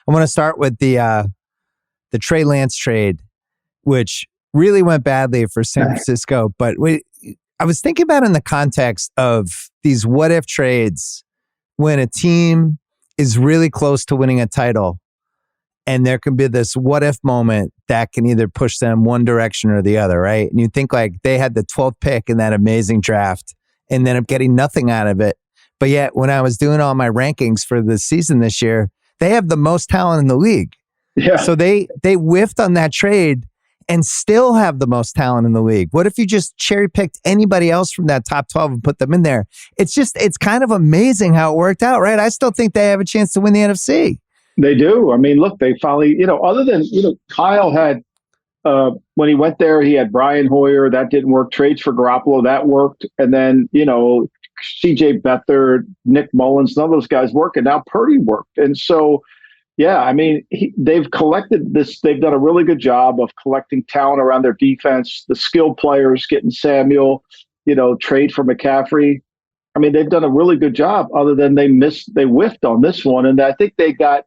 I want to start with the Trey Lance trade, which really went badly for San Francisco. But I was thinking about it in the context of these what if trades when a team is really close to winning a title. And there can be this what if moment that can either push them one direction or the other, right? And you think like they had the 12th pick in that amazing draft and ended up getting nothing out of it. But yet when I was doing all my rankings for the season this year, they have the most talent in the league. Yeah. So they whiffed on that trade and still have the most talent in the league. What if you just cherry picked anybody else from that top 12 and put them in there? It's kind of amazing how it worked out, right? I still think they have a chance to win the NFC. They do. I mean, look, they finally, other than, Kyle had, when he went there, he had Brian Hoyer. That didn't work. Trades for Garoppolo, that worked. And then, CJ Beathard, Nick Mullins, none of those guys work. And now Purdy worked. And so, yeah, I mean, they've collected this. They've done a really good job of collecting talent around their defense, the skilled players, getting Samuel, trade for McCaffrey. I mean, they've done a really good job other than they whiffed on this one. And I think they got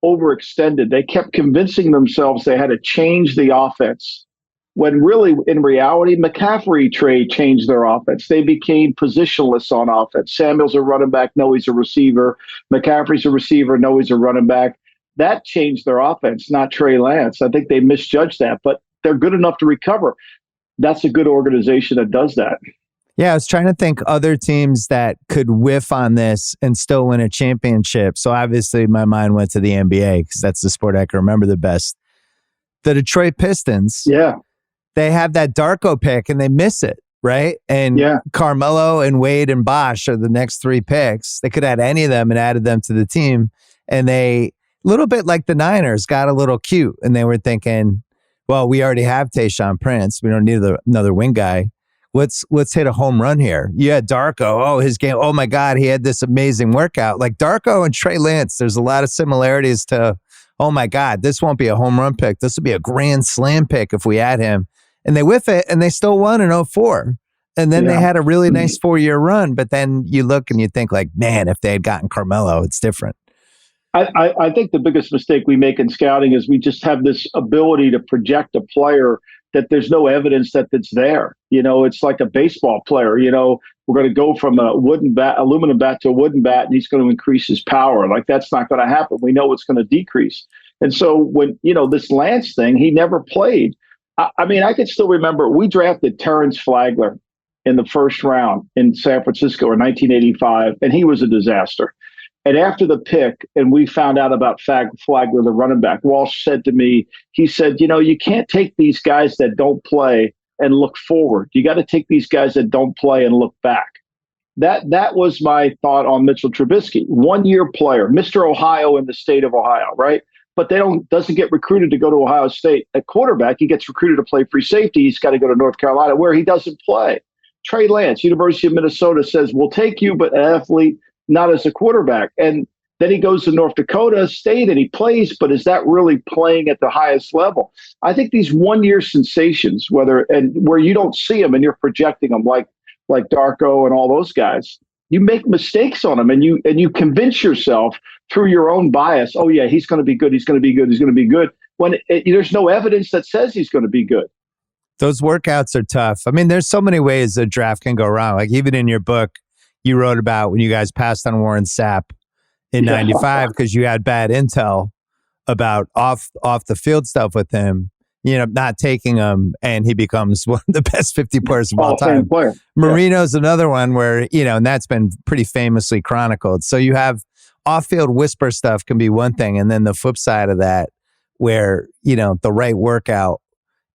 overextended. They kept convincing themselves they had to change the offense when really, in reality, McCaffrey trade changed their offense. They became positionless on offense. Samuel's a running back. No, he's a receiver. McCaffrey's a receiver. No, he's a running back. That changed their offense, not Trey Lance. I think they misjudged that, but they're good enough to recover. That's a good organization that does that. Yeah, I was trying to think other teams that could whiff on this and still win a championship. So obviously my mind went to the NBA because that's the sport I can remember the best. The Detroit Pistons. Yeah. They have that Darko pick and they miss it, right? And Carmelo and Wade and Bosh are the next three picks. They could add any of them and added them to the team. And they, a little bit like the Niners, got a little cute. And they were thinking, well, we already have Tayshaun Prince. We don't need another wing guy. Let's hit a home run here. Yeah, Darko. Oh, his game. Oh my God, he had this amazing workout. Like Darko and Trey Lance, there's a lot of similarities to, oh my God, this won't be a home run pick. This will be a grand slam pick if we add him. And they whiff it and they still won in 2004. And then they had a really nice 4-year run. But then you look and you think like, man, if they had gotten Carmelo, it's different. I think the biggest mistake we make in scouting is we just have this ability to project a player that there's no evidence that it's there. It's like a baseball player. We're going to go from a aluminum bat to a wooden bat, and he's going to increase his power. Like that's not going to happen. We know it's going to decrease. And so when, this Lance thing, he never played. I mean, I can still remember we drafted Terrence Flagler in the first round in San Francisco in 1985, and he was a disaster. And after the pick, and we found out about Flagler, the running back, Walsh said to me, he said, you can't take these guys that don't play and look forward. You got to take these guys that don't play and look back. That was my thought on Mitchell Trubisky. 1-year player, Mr. Ohio in the state of Ohio, right? But doesn't get recruited to go to Ohio State. At quarterback, he gets recruited to play free safety. He's got to go to North Carolina, where he doesn't play. Trey Lance, University of Minnesota, says, we'll take you, but an athlete, not as a quarterback. And then he goes to North Dakota State and he plays, but is that really playing at the highest level? I think these 1-year sensations, where you don't see them and you're projecting them like Darko and all those guys, you make mistakes on them and you convince yourself through your own bias. Oh yeah, he's going to be good. He's going to be good. He's going to be good. When there's no evidence that says he's going to be good. Those workouts are tough. I mean, there's so many ways a draft can go wrong. Like even in your book, you wrote about when you guys passed on Warren Sapp in 95 because you had bad intel about off the field stuff with him, not taking him, and he becomes one of the best 50 players of all time. Marino's another one where, and that's been pretty famously chronicled. So you have off-field whisper stuff can be one thing, and then the flip side of that where, the right workout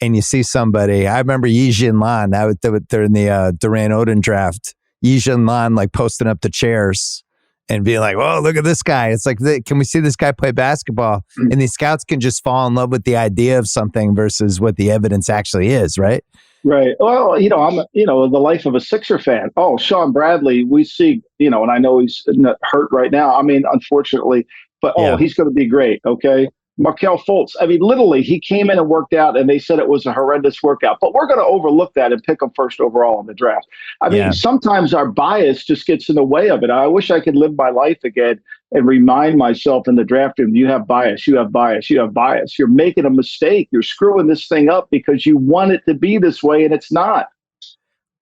and you see somebody. I remember Yijin Lan, they're in the Duran Odin draft. Yijin Lan like posting up the chairs and being like, "Oh, look at this guy." It's like, can we see this guy play basketball? Mm-hmm. And these scouts can just fall in love with the idea of something versus what the evidence actually is, right? Right. Well, I'm the life of a Sixer fan. Oh, Sean Bradley, we see, and I know he's hurt right now. I mean, unfortunately, but he's going to be great. Okay. Markelle Fultz. I mean, literally, he came in and worked out, and they said it was a horrendous workout. But we're going to overlook that and pick him first overall in the draft. I mean, sometimes our bias just gets in the way of it. I wish I could live my life again and remind myself in the draft room, you have bias, you have bias, you have bias. You're making a mistake. You're screwing this thing up because you want it to be this way and it's not.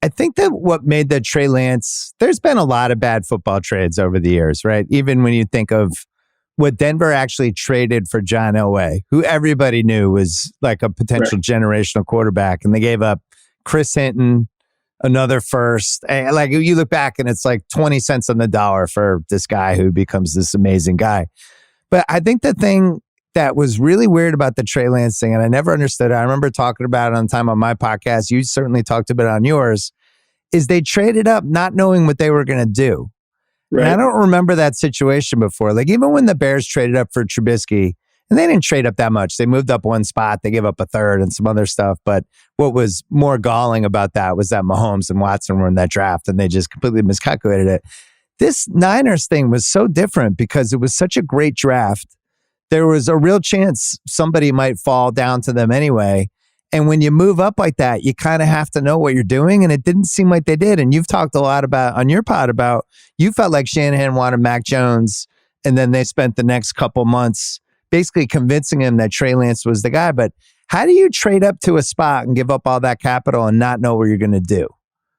I think that what made the Trey Lance, there's been a lot of bad football trades over the years, right? Even when you think of what Denver actually traded for John Elway, who everybody knew was like a potential generational quarterback. And they gave up Chris Hinton, another first. And like you look back and it's like 20 cents on the dollar for this guy who becomes this amazing guy. But I think the thing that was really weird about the Trey Lance thing, and I never understood it, I remember talking about it on time on my podcast, you certainly talked about it on yours, is they traded up not knowing what they were going to do. Right. And I don't remember that situation before. Like even when the Bears traded up for Trubisky, and they didn't trade up that much. They moved up one spot. They gave up a third and some other stuff. But what was more galling about that was that Mahomes and Watson were in that draft and they just completely miscalculated it. This Niners thing was so different because it was such a great draft. There was a real chance somebody might fall down to them anyway. And when you move up like that, you kind of have to know what you're doing. And it didn't seem like they did. And you've talked a lot about on your pod about you felt like Shanahan wanted Mac Jones. And then they spent the next couple months basically convincing him that Trey Lance was the guy. But how do you trade up to a spot and give up all that capital and not know what you're going to do?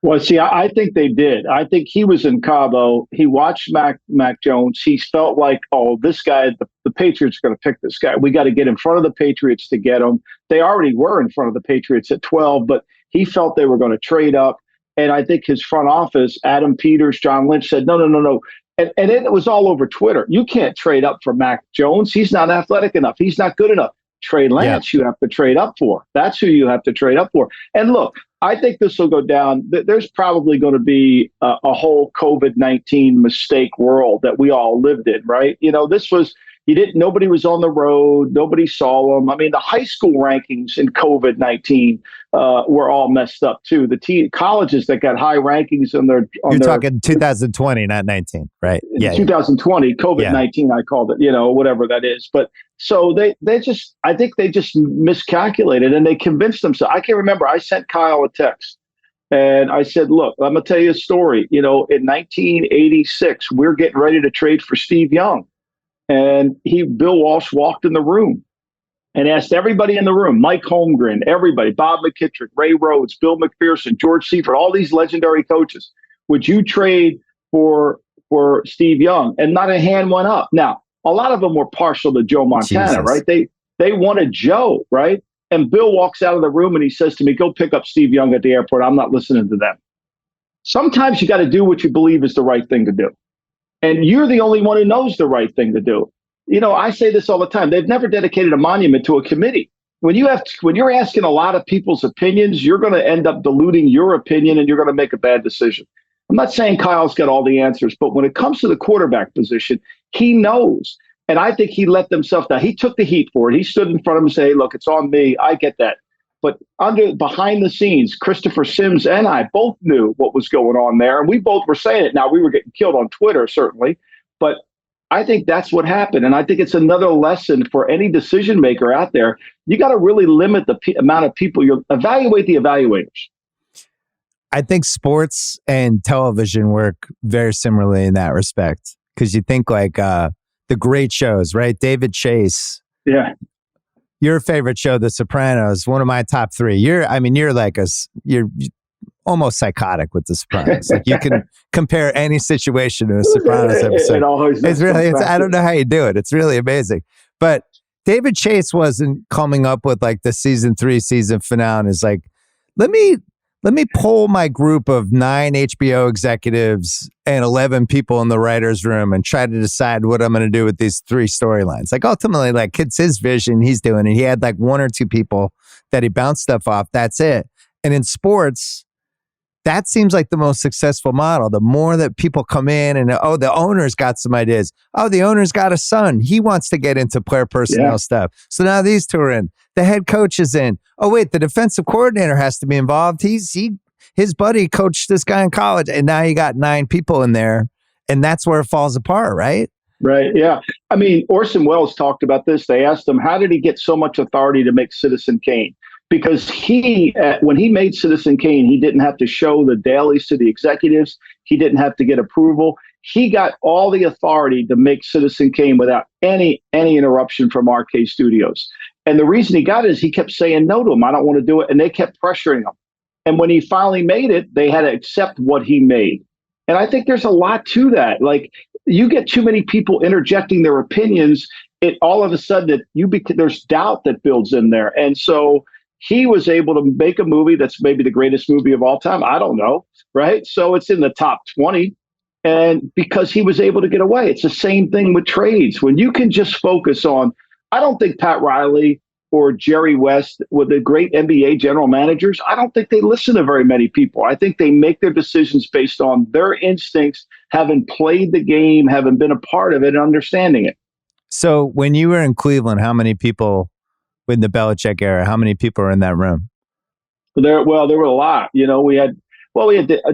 Well, see, I think they did. I think he was in Cabo. He watched Mac Jones. He felt like, oh, this guy, the Patriots are going to pick this guy. We got to get in front of the Patriots to get him. They already were in front of the Patriots at 12, but he felt they were going to trade up. And I think his front office, Adam Peters, John Lynch, said, no. And it was all over Twitter. You can't trade up for Mac Jones. He's not athletic enough. He's not good enough. Trey Lance, You have to trade up for. That's who you have to trade up for. And look, I think this will go down. There's probably going to be a whole COVID-19 mistake world that we all lived in, right? You know, nobody was on the road. Nobody saw them. I mean, the high school rankings in COVID-19 were all messed up too. The colleges that got high rankings You're talking 2020, not 19, right? Yeah. 2020, COVID-19, I called it, whatever that is. But so I think they just miscalculated and they convinced themselves. I can remember I sent Kyle a text and I said, look, I'm going to tell you a story. In 1986, we're getting ready to trade for Steve Young. And Bill Walsh walked in the room and asked everybody in the room, Mike Holmgren, everybody, Bob McKittrick, Ray Rhodes, Bill McPherson, George Seifert, all these legendary coaches, would you trade for Steve Young? And not a hand went up. Now, a lot of them were partial to Joe Montana, right? They wanted Joe, right? And Bill walks out of the room and he says to me, go pick up Steve Young at the airport. I'm not listening to them. Sometimes you got to do what you believe is the right thing to do. And you're the only one who knows the right thing to do. I say this all the time. They've never dedicated a monument to a committee. When you're asking a lot of people's opinions, you're going to end up diluting your opinion and you're going to make a bad decision. I'm not saying Kyle's got all the answers, but when it comes to the quarterback position, he knows. And I think he let himself down. He took the heat for it. He stood in front of him and said, hey, look, it's on me. I get that. But behind the scenes, Christopher Sims and I both knew what was going on there. And we both were saying it. Now, we were getting killed on Twitter, certainly. But I think that's what happened. And I think it's another lesson for any decision maker out there. You got to really limit the amount of people you evaluate the evaluators. I think sports and television work very similarly in that respect. Because you think like the great shows, right? David Chase. Yeah. Your favorite show, The Sopranos, one of my top 3. You're almost psychotic with The Sopranos. Like you can compare any situation to a Sopranos episode. I don't know how you do it. It's really amazing. But David Chase wasn't coming up with like the season 3 season finale and is like, let me poll my group of 9 HBO executives and 11 people in the writer's room and try to decide what I'm going to do with these 3 storylines. Like ultimately, like it's his vision. He's doing it. He had like 1 or 2 people that he bounced stuff off. That's it. And in sports, that seems like the most successful model. The more that people come in and, the owner's got some ideas. Oh, the owner's got a son. He wants to get into player personnel stuff. So now these 2 are in. The head coach is in. Oh, wait, the defensive coordinator has to be involved. His buddy coached this guy in college. And now you got 9 people in there. And that's where it falls apart, right? Right. Yeah. I mean, Orson Welles talked about this. They asked him, how did he get so much authority to make Citizen Kane? Because when he made Citizen Kane, he didn't have to show the dailies to the executives. He didn't have to get approval. he got all the authority to make Citizen Kane without any interruption from RK Studios. And the reason he got it is he kept saying no to him. I don't want to do it. And they kept pressuring him. And when he finally made it, they had to accept what he made. And I think there's a lot to that. Like, you get too many people interjecting their opinions, it all of a sudden there's doubt that builds in there. And so he was able to make a movie that's maybe the greatest movie of all time. I don't know, right? So it's in the top 20. And because he was able to get away, it's the same thing with trades. When you can just focus on, I don't think Pat Riley or Jerry West were the great NBA general managers. I don't think they listen to very many people. I think they make their decisions based on their instincts, having played the game, having been a part of it, and understanding it. So when you were in Cleveland, how many people in the Belichick era, how many people were in that room? There were a lot. We had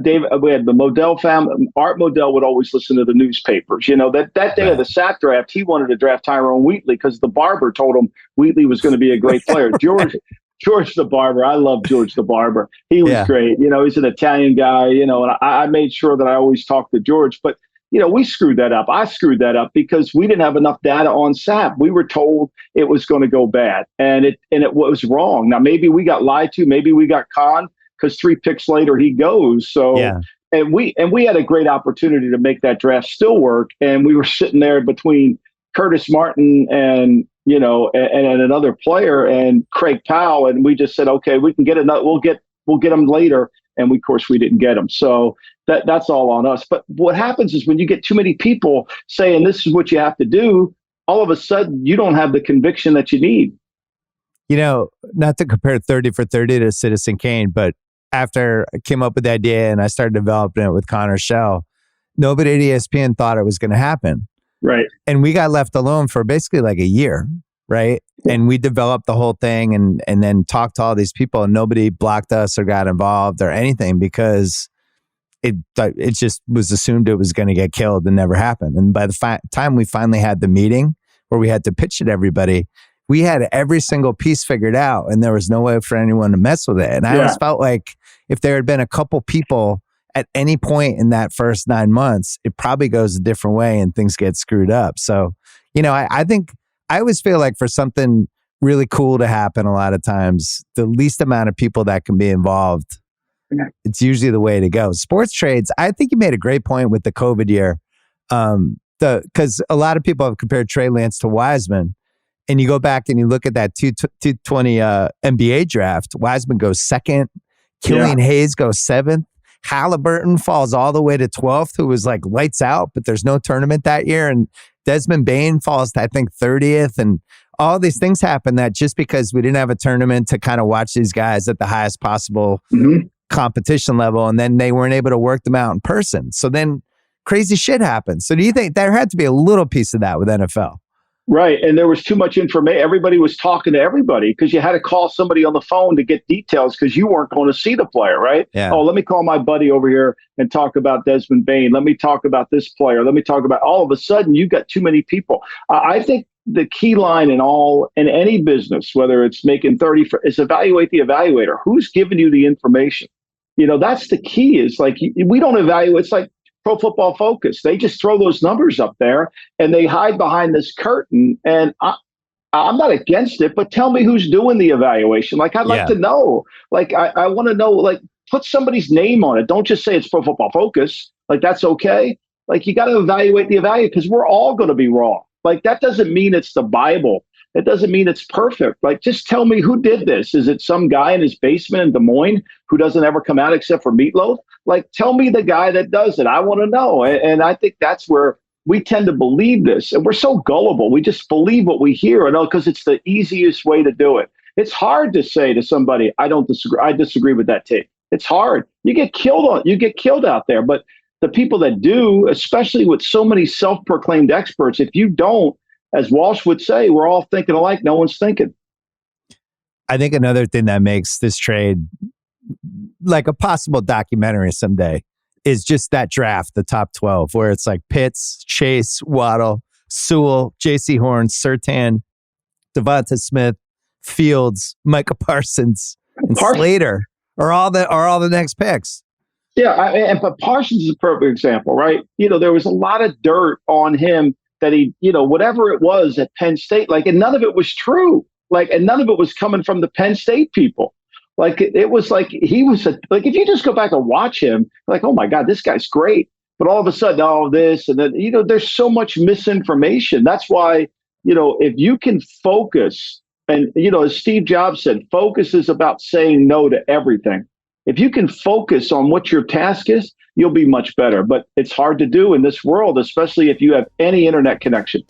David, we had the Modell family. Art Modell would always listen to the newspapers. That day of the sack draft, he wanted to draft Tyrone Wheatley because the barber told him Wheatley was going to be a great player. George the barber. I love George the barber. He was great. He's an Italian guy, and I made sure that I always talked to George. But, we screwed that up. I screwed that up because we didn't have enough data on Sapp. We were told it was going to go bad, and it was wrong. Now, maybe we got lied to. Maybe we got conned because 3 picks later he goes. So, and we had a great opportunity to make that draft still work. And we were sitting there between Curtis Martin and another player and Craig Powell, and we just said, okay, we can get another. We'll get him later. And of course, we didn't get him. So that's all on us. But what happens is when you get too many people saying this is what you have to do, all of a sudden you don't have the conviction that you need. Not to compare 30 for 30 to Citizen Kane, but after I came up with the idea and I started developing it with Connor Shell, nobody at ESPN thought it was going to happen. Right. And we got left alone for basically like a year. Right. And we developed the whole thing and then talked to all these people, and nobody blocked us or got involved or anything because it just was assumed it was going to get killed and never happened. And by the time we finally had the meeting where we had to pitch it to everybody, we had every single piece figured out and there was no way for anyone to mess with it. And I always felt like if there had been a couple people at any point in that first 9 months, it probably goes a different way and things get screwed up. So, I think I always feel like for something really cool to happen, a lot of times, the least amount of people that can be involved, it's usually the way to go. Sports trades, I think you made a great point with the COVID year. Because a lot of people have compared Trey Lance to Wiseman. And you go back and you look at that 220 NBA draft, Wiseman goes second, Killian Hayes goes seventh, Halliburton falls all the way to 12th, who was like lights out, but there's no tournament that year. And Desmond Bane falls to, I think, 30th. And all these things happen that just because we didn't have a tournament to kind of watch these guys at the highest possible competition level, and then they weren't able to work them out in person. So then crazy shit happens. So do you think there had to be a little piece of that with NFL? Right. And there was too much information. Everybody was talking to everybody because you had to call somebody on the phone to get details because you weren't going to see the player, right? Yeah. Oh, let me call my buddy over here and talk about Desmond Bane. Let me talk about this player. Let me talk about, all of a sudden you got too many people. I think the key line in any business, whether it's making 30 is evaluate the evaluator. Who's giving you the information? That's the key, is like, we don't evaluate. It's like Pro Football Focus. They just throw those numbers up there and they hide behind this curtain. And I'm not against it, but tell me who's doing the evaluation. Like, I'd like to know. Like, I want to know, like, put somebody's name on it. Don't just say it's Pro Football Focus. Like, that's okay. Like, you got to evaluate the evaluator because we're all going to be wrong. Like, that doesn't mean it's the Bible. It doesn't mean it's perfect. Like, just tell me who did this. Is it some guy in his basement in Des Moines who doesn't ever come out except for meatloaf? Like, tell me the guy that does it. I want to know. And I think that's where we tend to believe this. And we're so gullible. We just believe what we hear, because it's the easiest way to do it. It's hard to say to somebody, I disagree with that take. It's hard. You get killed out there. But the people that do, especially with so many self-proclaimed experts, if you don't, as Walsh would say, we're all thinking alike. No one's thinking. I think another thing that makes this trade like a possible documentary someday is just that draft, the top 12, where it's like Pitts, Chase, Waddle, Sewell, J.C. Horn, Surtain, Devonta Smith, Fields, Micah Parsons, and Slater are all the next picks. Yeah, but Parsons is a perfect example, right? There was a lot of dirt on him that whatever it was at Penn State, like, and none of it was true. Like, and none of it was coming from the Penn State people. Like, it was like he was like, if you just go back and watch him, like, oh my God, this guy's great. But all of a sudden, all this and then, there's so much misinformation. That's why, if you can focus, and, as Steve Jobs said, focus is about saying no to everything. If you can focus on what your task is, you'll be much better. But it's hard to do in this world, especially if you have any internet connection.